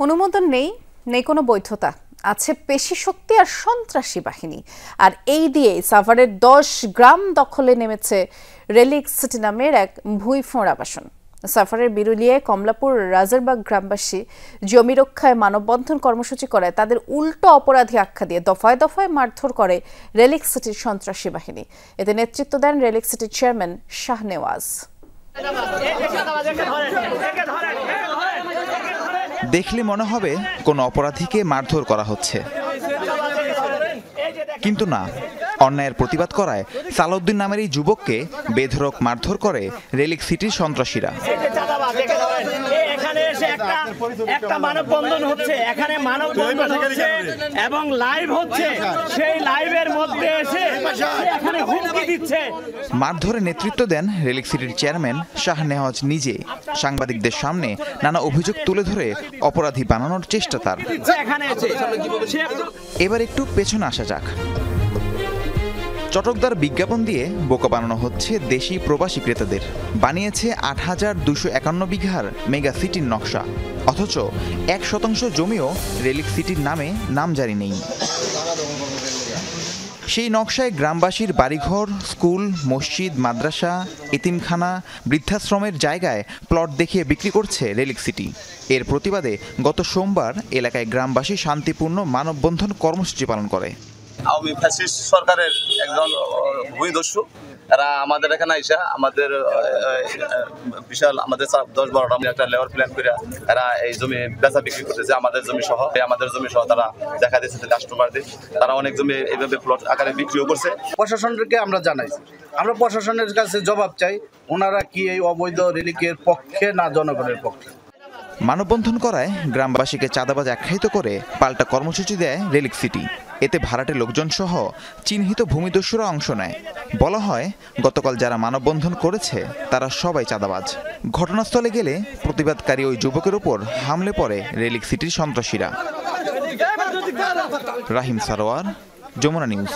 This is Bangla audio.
অনুমোদন নেই কোনো বৈধতা, আছে পেশি শক্তি আর সন্ত্রাসী বাহিনী। আর এই দিয়ে সাভারের 10 গ্রাম দখলে নেমেছে রেলিক সিটি নামের এক ভুঁইফোঁড় আবাসন। সাভারের বিরুলিয়ায় কমলাপুর রাজারবাগ গ্রামবাসী জমি রক্ষায় মানববন্ধন কর্মসূচি করে তাদের উল্টো অপরাধী আখ্যা দিয়ে দফায় দফায় মারধর করে রেলিক সিটির সন্ত্রাসী বাহিনী। এতে নেতৃত্ব দেন রেলিক সিটির চেয়ারম্যান শাহনেওয়াজ। দেখলে মনে হবে কোনো অপরাধীকে মারধর করা হচ্ছে, কিন্তু না, অন্যায়ের প্রতিবাদ করায় সালাউদ্দিন নামের এই যুবককে বেধড়ক মারধর করে রেলিক সিটির সন্ত্রাসীরা। একটা মানববন্ধন হচ্ছে, এখানে মানববন্ধন হচ্ছে এবং লাইভ হচ্ছে, সেই লাইভের মধ্যে এসে এখানে হুমকি দিচ্ছে। মারধরে নেতৃত্ব দেন রেলিক সিটির চেয়ারম্যান শাহনেওয়াজ নিজে। সাংবাদিকদের সামনে নানা অভিযোগ তুলে ধরে অপরাধী বানানোর চেষ্টা তার। এবার একটু পেছনে আসা যাক। চটকদার বিজ্ঞাপন দিয়ে বোকা বানানো হচ্ছে দেশি প্রবাসী ক্রেতাদের। বানিয়েছে ৮,২৫১ বিঘার মেগা সিটির নকশা, অথচ ১% জমিও রেলিক সিটির নামে নামজারি নেই। সেই নকশায় গ্রামবাসীর বাড়িঘর, স্কুল, মসজিদ, মাদ্রাসা, এতিমখানা, বৃদ্ধাশ্রমের জায়গায় প্লট দেখিয়ে বিক্রি করছে রেলিক সিটি। এর প্রতিবাদে গত সোমবার এলাকায় গ্রামবাসী শান্তিপূর্ণ মানববন্ধন কর্মসূচি পালন করে। আওয়ামী ফ্যাসিস্ট সরকারের একজন ভূমিদস্যু এরা আমাদের এখানে আইসা আমাদের বিশাল আমাদের 10-12টা একটা লেবার প্ল্যান করে এরা এই জমি বেচা বিক্রি করতেছে। আমাদের জমি সহ তারা দেখা দিচ্ছে কাস্টমারদের, তারা অনেক জমি এইভাবে প্লট আকারে বিক্রিও করছে। প্রশাসনকে আমরা জানাইছি, আমরা প্রশাসনের কাছে জবাব চাই, ওনারা কি এই অবৈধ রেলিকের পক্ষে না জনগণের পক্ষে। মানববন্ধন করায় গ্রামবাসীকে চাঁদাবাজ আখ্যায়িত করে পাল্টা কর্মসূচি দেয় রেলিক সিটি। এতে ভাড়াটে লোকজন সহ চিহ্নিত ভূমিদস্যুরা অংশ নেয়। বলা হয়, গতকাল যারা মানববন্ধন করেছে তারা সবাই চাঁদাবাজ। ঘটনাস্থলে গেলে প্রতিবাদকারী ওই যুবকের উপর হামলে পড়ে রেলিক সিটির সন্ত্রাসীরা। রাহিম সারোয়ার, যমুনা নিউজ।